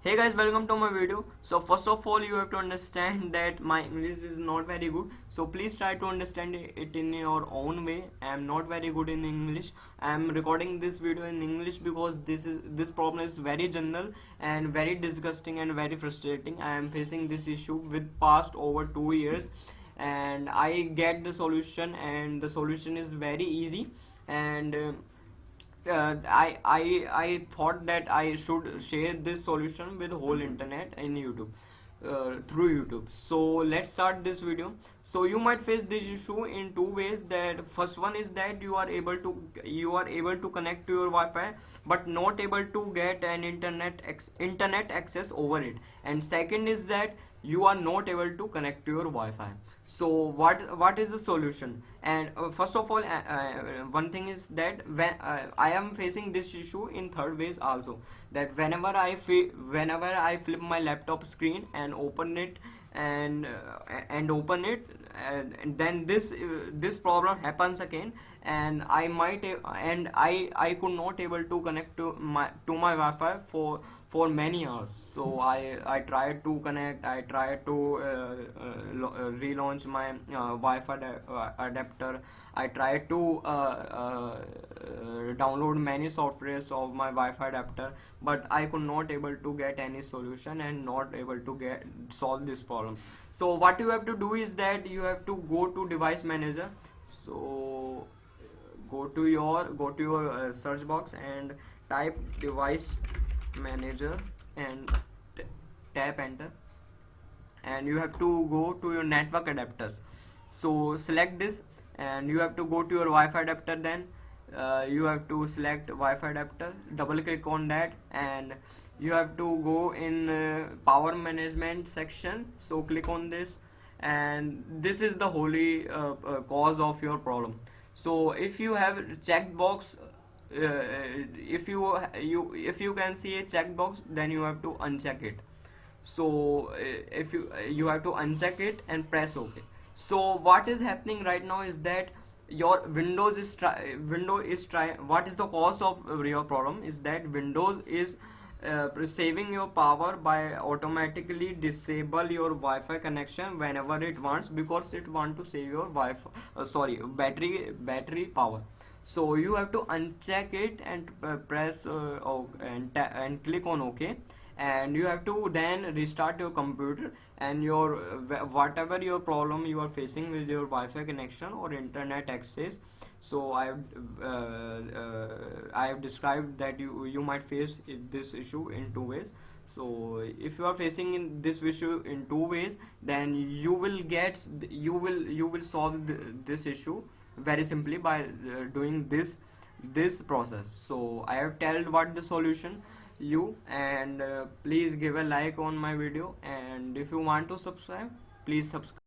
Hey guys, welcome to my video. So first of all, you have to understand that my English is not very good, so please try to understand it in your own way. I am not very good in English. I am recording this video in English because this problem is very general and very disgusting and very frustrating. I am facing this issue with past over 2 years, and I get the solution, and the solution is very easy. And I thought that I should share this solution with whole internet in YouTube, through YouTube. So let's start this video. So you might face this issue in two ways. That first one is that you are able to connect to your Wi-Fi but not able to get an internet access over it. And second is that you are not able to connect to your Wi-Fi. So what is the solution? And first of all, one thing is that when I am facing this issue in third ways also, that whenever I flip my laptop screen and open it, and open it, and then this problem happens again, and I could not able to connect to my Wi-Fi for many hours. So I tried to connect, I tried to relaunch my Wi-Fi adapter. I tried to download many softwares of my Wi-Fi adapter, but I could not able to get any solution and not able to get solve this problem. So what you have to do is that you have to go to device manager. So go to your search box and type device manager and tap enter, and you have to go to your network adapters. So select this, and you have to go to your Wi-Fi adapter. Then you have to select Wi-Fi adapter, double click on that, and you have to go in power management section. So click on this, and this is the holy cause of your problem. So if you have checked box, if you can see a checkbox, then you have to uncheck it. So if you have to uncheck it and press OK. So what is happening right now is that your window is try what is the cause of your problem is that Windows is saving your power by automatically disable your Wi-Fi connection whenever it wants, because it want to save your Wi-Fi battery power. So you have to uncheck it and press and click on OK, and you have to then restart your computer, and your whatever your problem you are facing with your Wi-Fi connection or internet access. So I have described that you might face this issue in two ways. So if you are facing in this issue in two ways, then you will solve this issue very simply by doing this process. So I have told what the solution you, and please give a like on my video, and if you want to subscribe, please subscribe.